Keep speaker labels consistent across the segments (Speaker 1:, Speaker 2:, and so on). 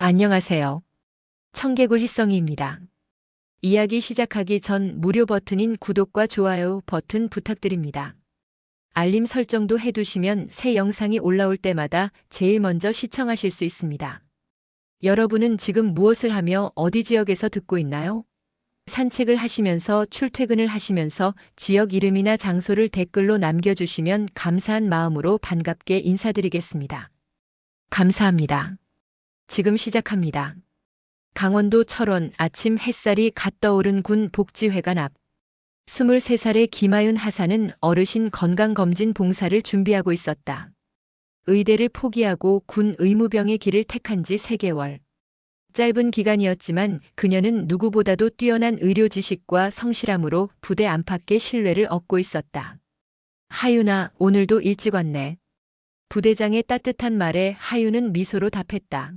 Speaker 1: 안녕하세요. 청개굴 희성이입니다. 이야기 시작하기 전 무료 버튼인 구독과 좋아요 버튼 부탁드립니다. 알림 설정도 해두시면 새 영상이 올라올 때마다 제일 먼저 시청하실 수 있습니다. 여러분은 지금 무엇을 하며 어디 지역에서 듣고 있나요? 산책을 하시면서 출퇴근을 하시면서 지역 이름이나 장소를 댓글로 남겨주시면 감사한 마음으로 반갑게 인사드리겠습니다. 감사합니다. 지금 시작합니다. 강원도 철원 아침 햇살이 갓 떠오른 군 복지회관 앞. 23살의 김하윤 하사는 어르신 건강검진 봉사를 준비하고 있었다. 의대를 포기하고 군 의무병의 길을 택한 지 3개월. 짧은 기간이었지만 그녀는 누구보다도 뛰어난 의료 지식과 성실함으로 부대 안팎의 신뢰를 얻고 있었다. 하윤아, 오늘도 일찍 왔네. 부대장의 따뜻한 말에 하윤은 미소로 답했다.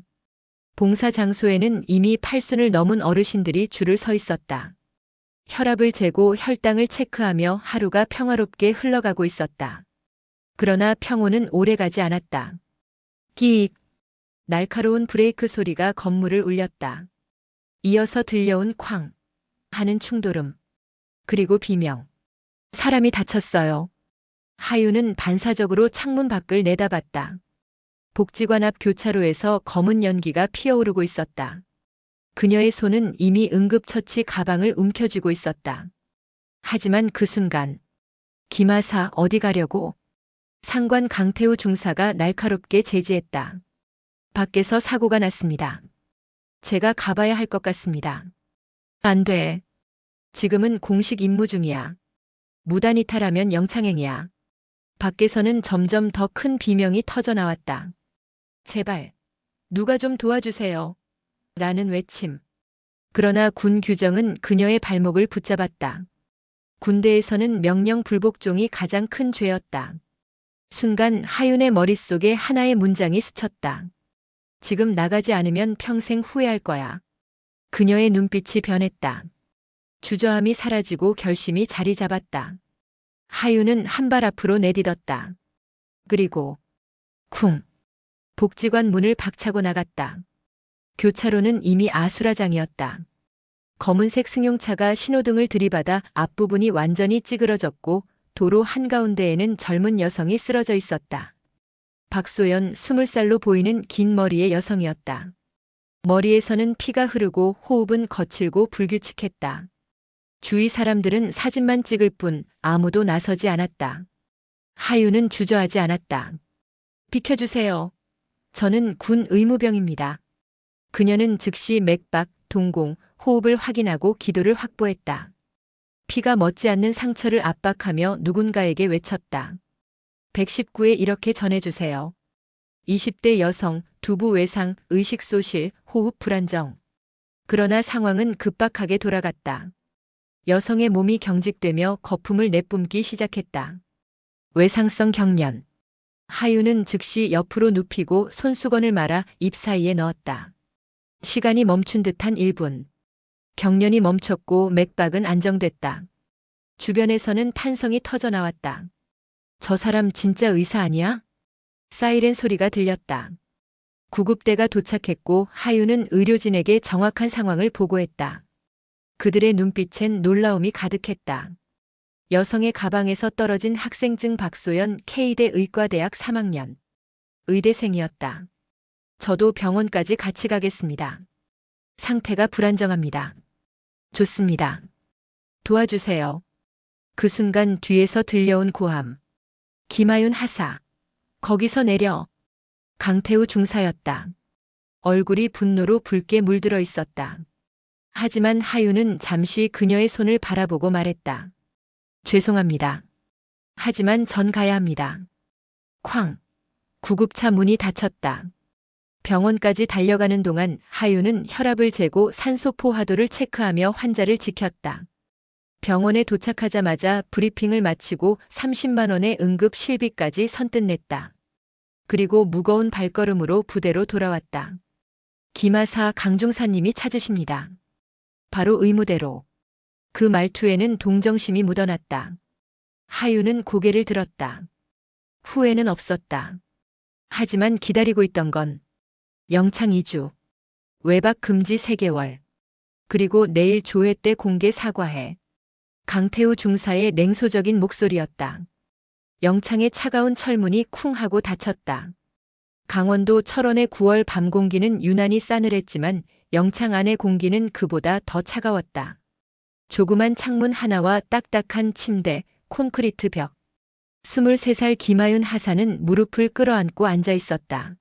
Speaker 1: 봉사 장소에는 이미 8순을 넘은 어르신들이 줄을 서 있었다. 혈압을 재고 혈당을 체크하며 하루가 평화롭게 흘러가고 있었다. 그러나 평온은 오래가지 않았다. 끼익! 날카로운 브레이크 소리가 건물을 울렸다. 이어서 들려온 쾅! 하는 충돌음. 그리고 비명. 사람이 다쳤어요. 하윤은 반사적으로 창문 밖을 내다봤다. 복지관 앞 교차로에서 검은 연기가 피어오르고 있었다. 그녀의 손은 이미 응급처치 가방을 움켜쥐고 있었다. 하지만 그 순간, 김하사 어디 가려고? 상관 강태우 중사가 날카롭게 제지했다. 밖에서 사고가 났습니다. 제가 가봐야 할 것 같습니다. 안 돼. 지금은 공식 임무 중이야. 무단 이탈하면 영창행이야. 밖에서는 점점 더 큰 비명이 터져 나왔다. 제발, 누가 좀 도와주세요. 라는 외침. 그러나 군 규정은 그녀의 발목을 붙잡았다. 군대에서는 명령 불복종이 가장 큰 죄였다. 순간 하윤의 머릿속에 하나의 문장이 스쳤다. 지금 나가지 않으면 평생 후회할 거야. 그녀의 눈빛이 변했다. 주저함이 사라지고 결심이 자리 잡았다. 하윤은 한 발 앞으로 내딛었다. 그리고 쿵! 복지관 문을 박차고 나갔다. 교차로는 이미 아수라장이었다. 검은색 승용차가 신호등을 들이받아 앞부분이 완전히 찌그러졌고 도로 한가운데에는 젊은 여성이 쓰러져 있었다. 박소연 20살로 보이는 긴 머리의 여성이었다. 머리에서는 피가 흐르고 호흡은 거칠고 불규칙했다. 주위 사람들은 사진만 찍을 뿐 아무도 나서지 않았다. 하윤은 주저하지 않았다. 비켜주세요. 저는 군 의무병입니다. 그녀는 즉시 맥박, 동공, 호흡을 확인하고 기도를 확보했다. 피가 멎지 않는 상처를 압박하며 누군가에게 외쳤다. 119에 이렇게 전해주세요. 20대 여성, 두부 외상, 의식 소실, 호흡 불안정. 그러나 상황은 급박하게 돌아갔다. 여성의 몸이 경직되며 거품을 내뿜기 시작했다. 외상성 경련. 하윤은 즉시 옆으로 눕히고 손수건을 말아 입 사이에 넣었다. 시간이 멈춘 듯한 1분. 경련이 멈췄고 맥박은 안정됐다. 주변에서는 탄성이 터져 나왔다. 저 사람 진짜 의사 아니야? 사이렌 소리가 들렸다. 구급대가 도착했고 하윤은 의료진에게 정확한 상황을 보고했다. 그들의 눈빛엔 놀라움이 가득했다. 여성의 가방에서 떨어진 학생증 박소연 K대 의과대학 3학년. 의대생이었다. 저도 병원까지 같이 가겠습니다. 상태가 불안정합니다. 좋습니다. 도와주세요. 그 순간 뒤에서 들려온 고함. 김하윤 하사. 거기서 내려. 강태우 중사였다. 얼굴이 분노로 붉게 물들어 있었다. 하지만 하윤은 잠시 그녀의 손을 바라보고 말했다. 죄송합니다. 하지만 전 가야 합니다. 쾅! 구급차 문이 닫혔다. 병원까지 달려가는 동안 하윤은 혈압을 재고 산소 포화도를 체크하며 환자를 지켰다. 병원에 도착하자마자 브리핑을 마치고 30만 원의 응급 실비까지 선뜻 냈다. 그리고 무거운 발걸음으로 부대로 돌아왔다. 김하사 강중사님이 찾으십니다. 바로 의무대로. 그 말투에는 동정심이 묻어났다. 하윤은 고개를 들었다. 후회는 없었다. 하지만 기다리고 있던 건 영창 이주. 외박 금지 3개월. 그리고 내일 조회 때 공개 사과해. 강태우 중사의 냉소적인 목소리였다. 영창의 차가운 철문이 쿵 하고 닫혔다. 강원도 철원의 9월 밤 공기는 유난히 싸늘했지만 영창 안의 공기는 그보다 더 차가웠다. 조그만 창문 하나와 딱딱한 침대, 콘크리트 벽. 23살 김하윤 하사는 무릎을 끌어안고 앉아 있었다.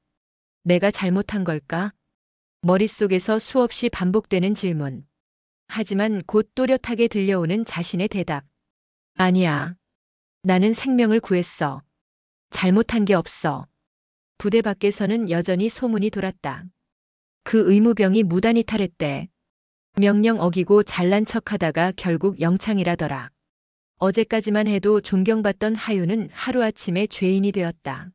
Speaker 1: 내가 잘못한 걸까? 머릿속에서 수없이 반복되는 질문. 하지만 곧 또렷하게 들려오는 자신의 대답. 아니야. 나는 생명을 구했어. 잘못한 게 없어. 부대 밖에서는 여전히 소문이 돌았다. 그 의무병이 무단 이탈했대. 명령 어기고 잘난 척하다가 결국 영창이라더라. 어제까지만 해도 존경받던 하윤은 하루아침에 죄인이 되었다.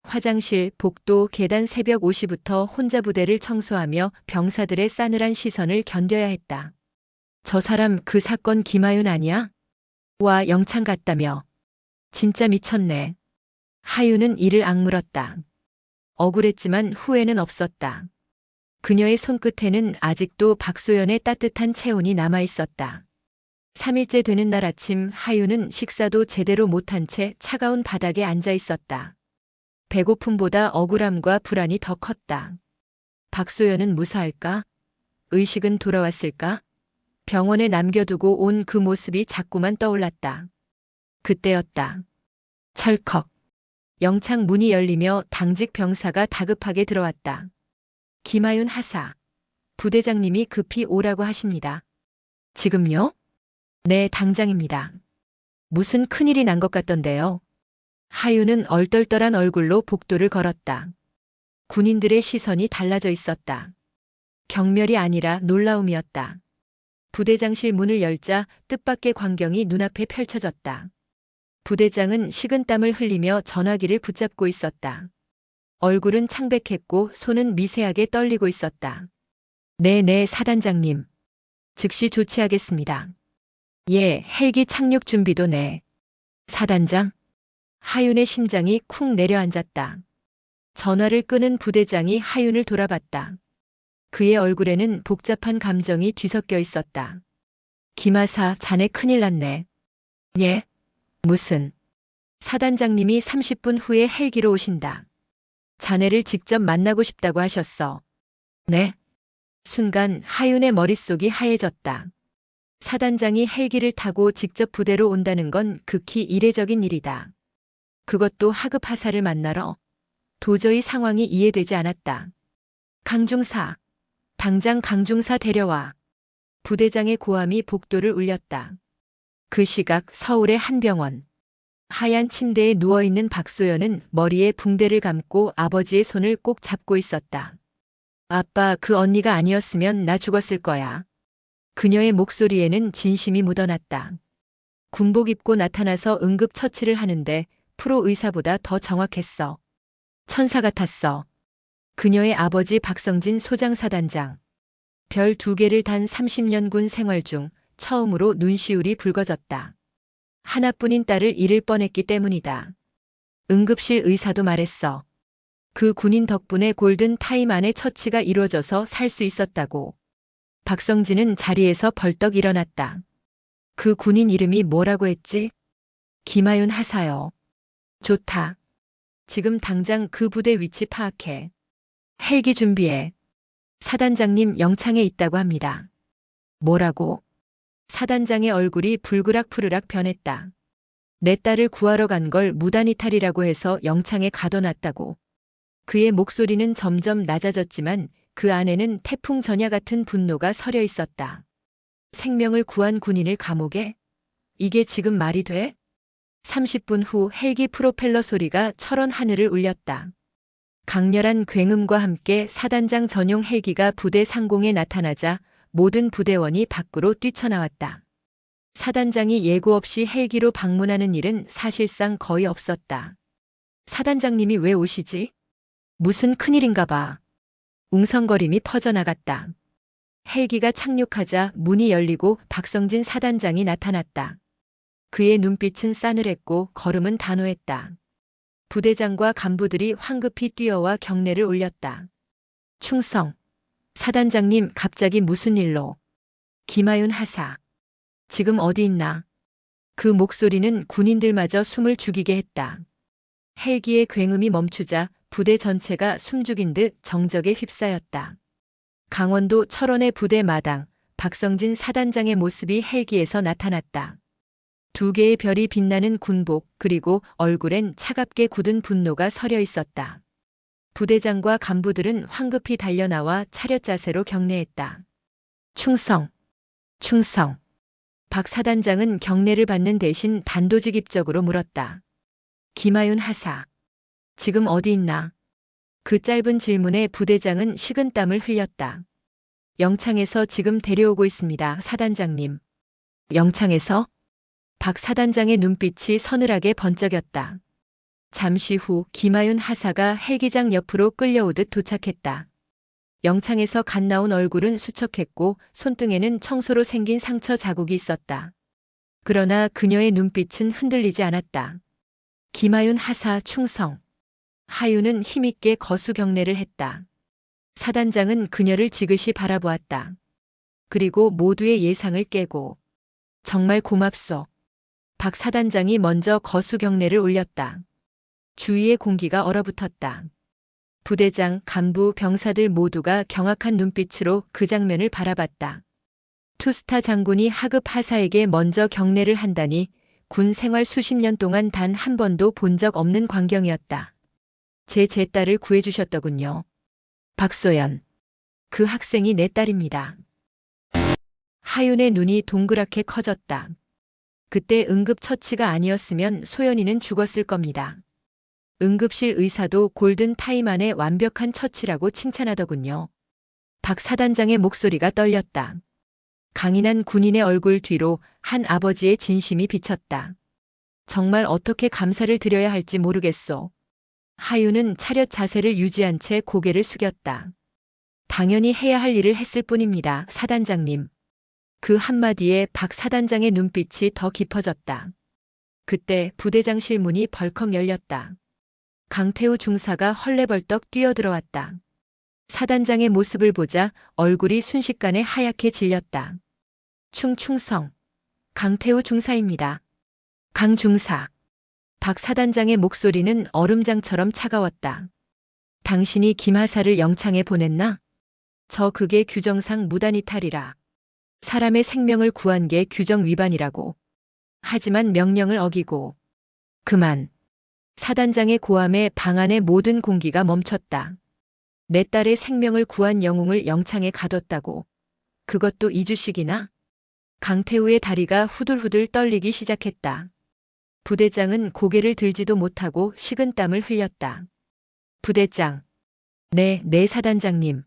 Speaker 1: 화장실, 복도, 계단 새벽 5시부터 혼자 부대를 청소하며 병사들의 싸늘한 시선을 견뎌야 했다. 저 사람 그 사건 김하윤 아니야? 와, 영창 같다며. 진짜 미쳤네. 하윤은 이를 악물었다. 억울했지만 후회는 없었다. 그녀의 손끝에는 아직도 박소연의 따뜻한 체온이 남아 있었다. 3일째 되는 날 아침 하윤은 식사도 제대로 못한 채 차가운 바닥에 앉아 있었다. 배고픔보다 억울함과 불안이 더 컸다. 박소연은 무사할까? 의식은 돌아왔을까? 병원에 남겨두고 온 그 모습이 자꾸만 떠올랐다. 그때였다. 철컥. 영창 문이 열리며 당직 병사가 다급하게 들어왔다. 김하윤 하사. 부대장님이 급히 오라고 하십니다. 지금요? 네, 당장입니다. 무슨 큰일이 난 것 같던데요. 하윤은 얼떨떨한 얼굴로 복도를 걸었다. 군인들의 시선이 달라져 있었다. 경멸이 아니라 놀라움이었다. 부대장실 문을 열자 뜻밖의 광경이 눈앞에 펼쳐졌다. 부대장은 식은땀을 흘리며 전화기를 붙잡고 있었다. 얼굴은 창백했고 손은 미세하게 떨리고 있었다. 네, 사단장님. 즉시 조치하겠습니다. 예, 헬기 착륙 준비도 네. 사단장? 하윤의 심장이 쿵 내려앉았다. 전화를 끊은 부대장이 하윤을 돌아봤다. 그의 얼굴에는 복잡한 감정이 뒤섞여 있었다. 김하사, 자네 큰일 났네. 예? 무슨? 사단장님이 30분 후에 헬기로 오신다. 자네를 직접 만나고 싶다고 하셨어. 네? 순간 하윤의 머릿속이 하얘졌다. 사단장이 헬기를 타고 직접 부대로 온다는 건 극히 이례적인 일이다. 그것도 하급 하사를 만나러. 도저히 상황이 이해되지 않았다. 강중사. 당장 강중사 데려와. 부대장의 고함이 복도를 울렸다. 그 시각 서울의 한 병원. 하얀 침대에 누워있는 박소연은 머리에 붕대를 감고 아버지의 손을 꼭 잡고 있었다. 아빠, 그 언니가 아니었으면 나 죽었을 거야. 그녀의 목소리에는 진심이 묻어났다. 군복 입고 나타나서 응급 처치를 하는데 프로 의사보다 더 정확했어. 천사 같았어. 그녀의 아버지 박성진 소장사단장. 별 2개를 단 30년 군 생활 중 처음으로 눈시울이 붉어졌다. 하나뿐인 딸을 잃을 뻔했기 때문이다. 응급실 의사도 말했어. 그 군인 덕분에 골든 타임 안에 처치가 이루어져서 살 수 있었다고. 박성진은 자리에서 벌떡 일어났다. 그 군인 이름이 뭐라고 했지? 김하윤 하사요. 좋다. 지금 당장 그 부대 위치 파악해. 헬기 준비해. 사단장님 영창에 있다고 합니다. 뭐라고? 사단장의 얼굴이 불그락푸르락 변했다. 내 딸을 구하러 간 걸 무단 이탈이라고 해서 영창에 가둬놨다고. 그의 목소리는 점점 낮아졌지만 그 안에는 태풍 전야 같은 분노가 서려 있었다. 생명을 구한 군인을 감옥에? 이게 지금 말이 돼? 30분 후 헬기 프로펠러 소리가 철원 하늘을 울렸다. 강렬한 굉음과 함께 사단장 전용 헬기가 부대 상공에 나타나자 모든 부대원이 밖으로 뛰쳐나왔다. 사단장이 예고 없이 헬기로 방문하는 일은 사실상 거의 없었다. 사단장님이 왜 오시지? 무슨 큰일인가 봐. 웅성거림이 퍼져나갔다. 헬기가 착륙하자 문이 열리고 박성진 사단장이 나타났다. 그의 눈빛은 싸늘했고 걸음은 단호했다. 부대장과 간부들이 황급히 뛰어와 경례를 올렸다. 충성. 사단장님, 갑자기 무슨 일로? 김하윤 하사. 지금 어디 있나? 그 목소리는 군인들마저 숨을 죽이게 했다. 헬기의 굉음이 멈추자 부대 전체가 숨죽인 듯 정적에 휩싸였다. 강원도 철원의 부대 마당, 박성진 사단장의 모습이 헬기에서 나타났다. 두 개의 별이 빛나는 군복, 그리고 얼굴엔 차갑게 굳은 분노가 서려 있었다. 부대장과 간부들은 황급히 달려나와 차렷 자세로 경례했다. 충성, 충성. 박 사단장은 경례를 받는 대신 단도직입적으로 물었다. 김하윤 하사. 지금 어디 있나? 그 짧은 질문에 부대장은 식은땀을 흘렸다. 영창에서 지금 데려오고 있습니다, 사단장님. 영창에서? 박 사단장의 눈빛이 서늘하게 번쩍였다. 잠시 후 김하윤 하사가 헬기장 옆으로 끌려오듯 도착했다. 영창에서 갓 나온 얼굴은 수척했고 손등에는 청소로 생긴 상처 자국이 있었다. 그러나 그녀의 눈빛은 흔들리지 않았다. 김하윤 하사 충성. 하윤은 힘있게 거수 경례를 했다. 사단장은 그녀를 지그시 바라보았다. 그리고 모두의 예상을 깨고 정말 고맙소. 박 사단장이 먼저 거수 경례를 올렸다. 주위의 공기가 얼어붙었다. 부대장, 간부, 병사들 모두가 경악한 눈빛으로 그 장면을 바라봤다. 투스타 장군이 하급 하사에게 먼저 경례를 한다니 군 생활 수십 년 동안 단 한 번도 본 적 없는 광경이었다. 제 딸을 구해주셨더군요. 박소연. 그 학생이 내 딸입니다. 하윤의 눈이 동그랗게 커졌다. 그때 응급처치가 아니었으면 소연이는 죽었을 겁니다. 응급실 의사도 골든 타임 안에 완벽한 처치라고 칭찬하더군요. 박 사단장의 목소리가 떨렸다. 강인한 군인의 얼굴 뒤로 한 아버지의 진심이 비쳤다. 정말 어떻게 감사를 드려야 할지 모르겠소. 하윤은 차렷 자세를 유지한 채 고개를 숙였다. 당연히 해야 할 일을 했을 뿐입니다, 사단장님. 그 한마디에 박 사단장의 눈빛이 더 깊어졌다. 그때 부대장 실문이 벌컥 열렸다. 강태우 중사가 헐레벌떡 뛰어들어왔다. 사단장의 모습을 보자 얼굴이 순식간에 하얗게 질렸다. 충성. 강태우 중사입니다. 강 중사. 박 사단장의 목소리는 얼음장처럼 차가웠다. 당신이 김하사를 영창에 보냈나? 저 그게 규정상 무단이탈이라. 사람의 생명을 구한 게 규정 위반이라고. 하지만 명령을 어기고. 그만. 사단장의 고함에 방 안의 모든 공기가 멈췄다. 내 딸의 생명을 구한 영웅을 영창에 가뒀다고. 그것도 2주씩이나? 강태우의 다리가 후들후들 떨리기 시작했다. 부대장은 고개를 들지도 못하고 식은땀을 흘렸다. 부대장. 네, 사단장님.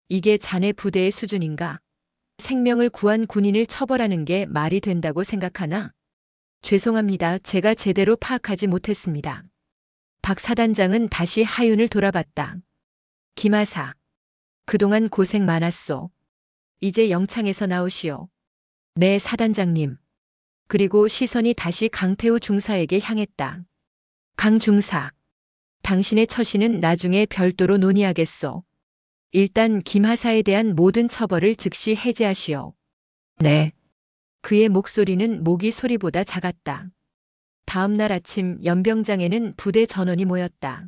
Speaker 1: 이게 자네 부대의 수준인가? 생명을 구한 군인을 처벌하는 게 말이 된다고 생각하나? 죄송합니다. 제가 제대로 파악하지 못했습니다. 박 사단장은 다시 하윤을 돌아봤다. 김하사. 그동안 고생 많았소. 이제 영창에서 나오시오. 네, 사단장님. 그리고 시선이 다시 강태우 중사에게 향했다. 강 중사. 당신의 처신은 나중에 별도로 논의하겠소. 일단 김하사에 대한 모든 처벌을 즉시 해제하시오. 네. 그의 목소리는 모기 소리보다 작았다. 다음 날 아침 연병장에는 부대 전원이 모였다.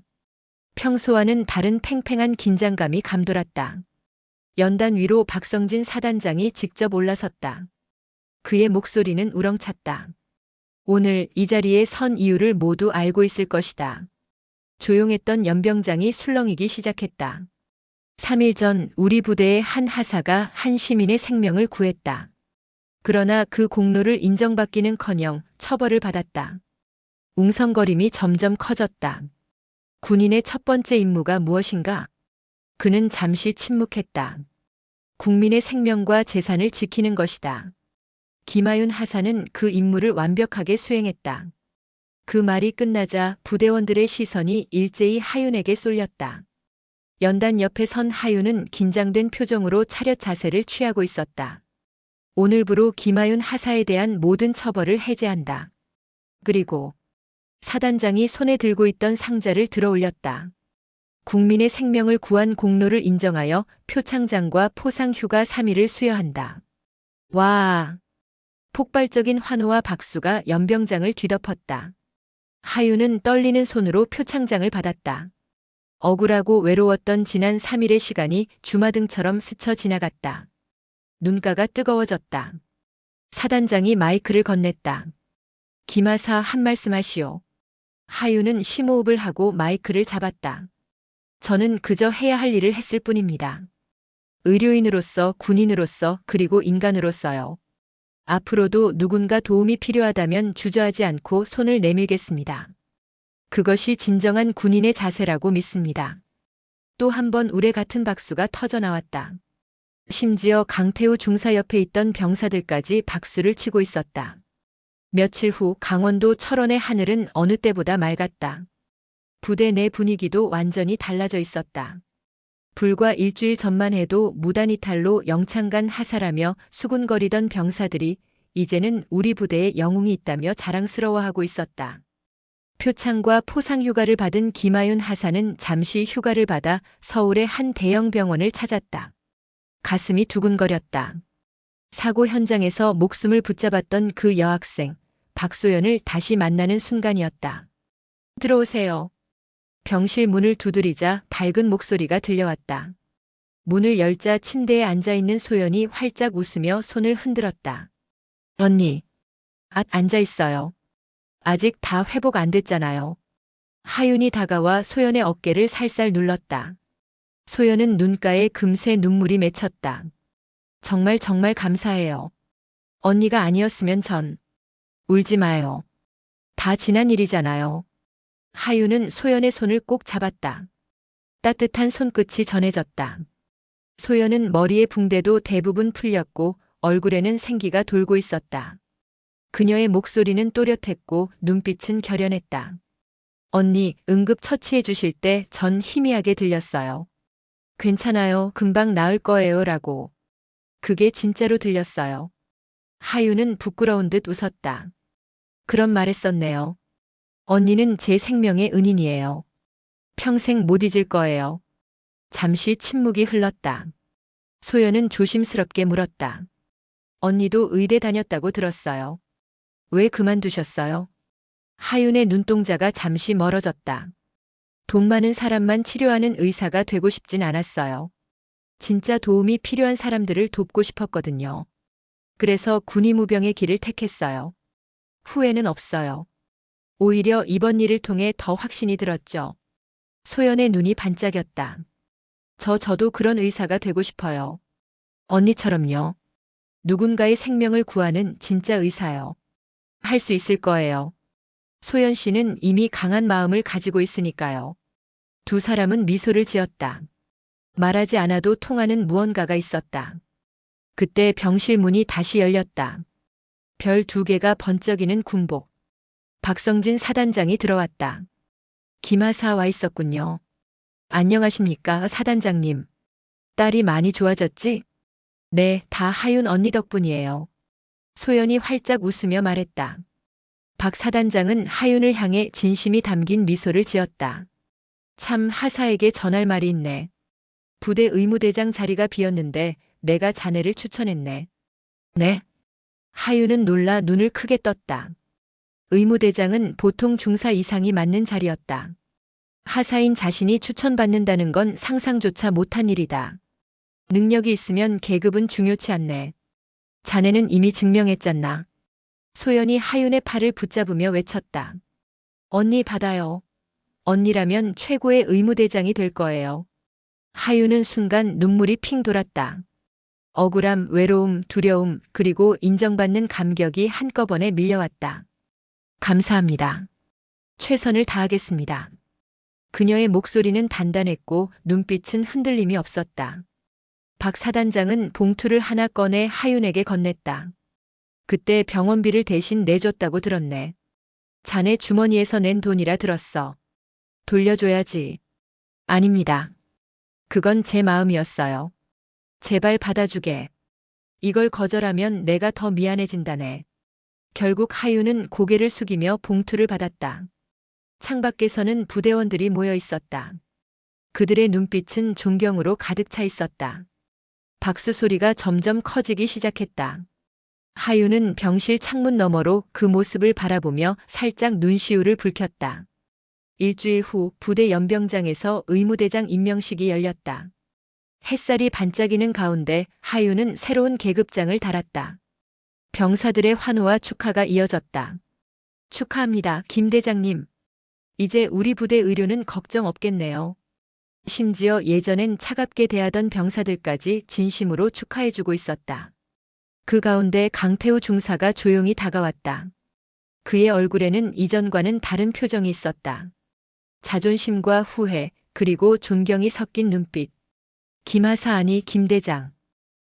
Speaker 1: 평소와는 다른 팽팽한 긴장감이 감돌았다. 연단 위로 박성진 사단장이 직접 올라섰다. 그의 목소리는 우렁찼다. 오늘 이 자리에 선 이유를 모두 알고 있을 것이다. 조용했던 연병장이 술렁이기 시작했다. 3일 전 우리 부대의 한 하사가 한 시민의 생명을 구했다. 그러나 그 공로를 인정받기는커녕 처벌을 받았다. 웅성거림이 점점 커졌다. 군인의 첫 번째 임무가 무엇인가? 그는 잠시 침묵했다. 국민의 생명과 재산을 지키는 것이다. 김하윤 하사는 그 임무를 완벽하게 수행했다. 그 말이 끝나자 부대원들의 시선이 일제히 하윤에게 쏠렸다. 연단 옆에 선 하윤은 긴장된 표정으로 차렷 자세를 취하고 있었다. 오늘부로 김하윤 하사에 대한 모든 처벌을 해제한다. 그리고 사단장이 손에 들고 있던 상자를 들어 올렸다. 국민의 생명을 구한 공로를 인정하여 표창장과 포상휴가 3일을 수여한다. 와! 폭발적인 환호와 박수가 연병장을 뒤덮었다. 하윤은 떨리는 손으로 표창장을 받았다. 억울하고 외로웠던 지난 3일의 시간이 주마등처럼 스쳐 지나갔다. 눈가가 뜨거워졌다. 사단장이 마이크를 건넸다. 김하사 한 말씀 하시오. 하윤은 심호흡을 하고 마이크를 잡았다. 저는 그저 해야 할 일을 했을 뿐입니다. 의료인으로서, 군인으로서, 그리고 인간으로서요. 앞으로도 누군가 도움이 필요하다면 주저하지 않고 손을 내밀겠습니다. 그것이 진정한 군인의 자세라고 믿습니다. 또 한 번 우레 같은 박수가 터져 나왔다. 심지어 강태우 중사 옆에 있던 병사들까지 박수를 치고 있었다. 며칠 후 강원도 철원의 하늘은 어느 때보다 맑았다. 부대 내 분위기도 완전히 달라져 있었다. 불과 일주일 전만 해도 무단이탈로 영창간 하살하며 수군거리던 병사들이 이제는 우리 부대에 영웅이 있다며 자랑스러워하고 있었다. 표창과 포상휴가를 받은 김하윤 하사는 잠시 휴가를 받아 서울의 한 대형 병원을 찾았다. 가슴이 두근거렸다. 사고 현장에서 목숨을 붙잡았던 그 여학생, 박소연을 다시 만나는 순간이었다. 들어오세요. 병실 문을 두드리자 밝은 목소리가 들려왔다. 문을 열자 침대에 앉아있는 소연이 활짝 웃으며 손을 흔들었다. 언니, 앉아있어요. 아직 다 회복 안 됐잖아요. 하윤이 다가와 소연의 어깨를 살살 눌렀다. 소연은 눈가에 금세 눈물이 맺혔다. 정말 감사해요. 언니가 아니었으면 전. 울지 마요. 다 지난 일이잖아요. 하윤은 소연의 손을 꼭 잡았다. 따뜻한 손끝이 전해졌다. 소연은 머리의 붕대도 대부분 풀렸고 얼굴에는 생기가 돌고 있었다. 그녀의 목소리는 또렷했고 눈빛은 결연했다. 언니, 응급 처치해 주실 때 전 희미하게 들렸어요. 괜찮아요. 금방 나을 거예요. 라고. 그게 진짜로 들렸어요. 하윤은 부끄러운 듯 웃었다. 그런 말 했었네요. 언니는 제 생명의 은인이에요. 평생 못 잊을 거예요. 잠시 침묵이 흘렀다. 소연은 조심스럽게 물었다. 언니도 의대 다녔다고 들었어요. 왜 그만두셨어요? 하윤의 눈동자가 잠시 멀어졌다. 돈 많은 사람만 치료하는 의사가 되고 싶진 않았어요. 진짜 도움이 필요한 사람들을 돕고 싶었거든요. 그래서 군의무병의 길을 택했어요. 후회는 없어요. 오히려 이번 일을 통해 더 확신이 들었죠. 소연의 눈이 반짝였다. 저도 그런 의사가 되고 싶어요. 언니처럼요. 누군가의 생명을 구하는 진짜 의사요. 할 수 있을 거예요. 소연 씨는 이미 강한 마음을 가지고 있으니까요. 두 사람은 미소를 지었다. 말하지 않아도 통하는 무언가가 있었다. 그때 병실 문이 다시 열렸다. 별 2개가 번쩍이는 군복. 박성진 사단장이 들어왔다. 김하사 와 있었군요. 안녕하십니까, 사단장님. 딸이 많이 좋아졌지? 네, 다 하윤 언니 덕분이에요. 소연이 활짝 웃으며 말했다. 박 사단장은 하윤을 향해 진심이 담긴 미소를 지었다. 참, 하사에게 전할 말이 있네. 부대 의무대장 자리가 비었는데 내가 자네를 추천했네. 네? 하윤은 놀라 눈을 크게 떴다. 의무대장은 보통 중사 이상이 맡는 자리였다. 하사인 자신이 추천받는다는 건 상상조차 못한 일이다. 능력이 있으면 계급은 중요치 않네. 자네는 이미 증명했잖나. 소연이 하윤의 팔을 붙잡으며 외쳤다. 언니 받아요. 언니라면 최고의 의무대장이 될 거예요. 하윤은 순간 눈물이 핑 돌았다. 억울함, 외로움, 두려움, 그리고 인정받는 감격이 한꺼번에 밀려왔다. 감사합니다. 최선을 다하겠습니다. 그녀의 목소리는 단단했고 눈빛은 흔들림이 없었다. 박 사단장은 봉투를 하나 꺼내 하윤에게 건넸다. 그때 병원비를 대신 내줬다고 들었네. 자네 주머니에서 낸 돈이라 들었어. 돌려줘야지. 아닙니다. 그건 제 마음이었어요. 제발 받아주게. 이걸 거절하면 내가 더 미안해진다네. 결국 하윤은 고개를 숙이며 봉투를 받았다. 창밖에서는 부대원들이 모여 있었다. 그들의 눈빛은 존경으로 가득 차 있었다. 박수 소리가 점점 커지기 시작했다. 하윤은 병실 창문 너머로 그 모습을 바라보며 살짝 눈시울을 붉혔다. 일주일 후 부대 연병장에서 의무대장 임명식이 열렸다. 햇살이 반짝이는 가운데 하윤은 새로운 계급장을 달았다. 병사들의 환호와 축하가 이어졌다. 축하합니다, 김 대장님. 이제 우리 부대 의료는 걱정 없겠네요. 심지어 예전엔 차갑게 대하던 병사들까지 진심으로 축하해주고 있었다. 그 가운데 강태우 중사가 조용히 다가왔다. 그의 얼굴에는 이전과는 다른 표정이 있었다. 자존심과 후회, 그리고 존경이 섞인 눈빛. 김하사 아니 김 대장.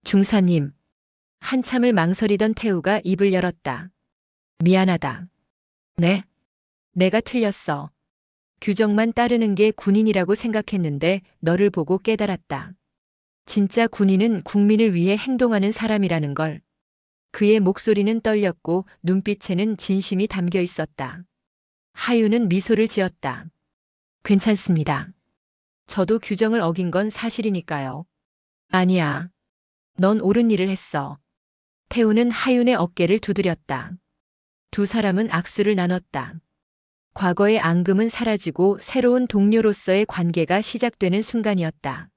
Speaker 1: 중사님. 한참을 망설이던 태우가 입을 열었다. 미안하다. 네? 내가 틀렸어. 규정만 따르는 게 군인이라고 생각했는데 너를 보고 깨달았다. 진짜 군인은 국민을 위해 행동하는 사람이라는 걸. 그의 목소리는 떨렸고 눈빛에는 진심이 담겨 있었다. 하윤은 미소를 지었다. 괜찮습니다. 저도 규정을 어긴 건 사실이니까요. 아니야. 넌 옳은 일을 했어. 태우는 하윤의 어깨를 두드렸다. 두 사람은 악수를 나눴다. 과거의 앙금은 사라지고 새로운 동료로서의 관계가 시작되는 순간이었다.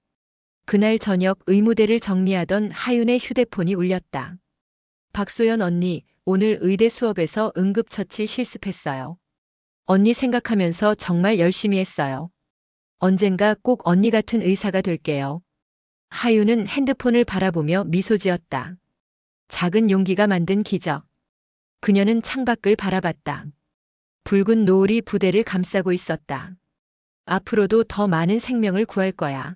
Speaker 1: 그날 저녁 의무대를 정리하던 하윤의 휴대폰이 울렸다. 박소연 언니, 오늘 의대 수업에서 응급처치 실습했어요. 언니 생각하면서 정말 열심히 했어요. 언젠가 꼭 언니 같은 의사가 될게요. 하윤은 핸드폰을 바라보며 미소 지었다. 작은 용기가 만든 기적. 그녀는 창밖을 바라봤다. 붉은 노을이 부대를 감싸고 있었다. 앞으로도 더 많은 생명을 구할 거야.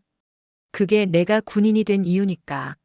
Speaker 1: 그게 내가 군인이 된 이유니까.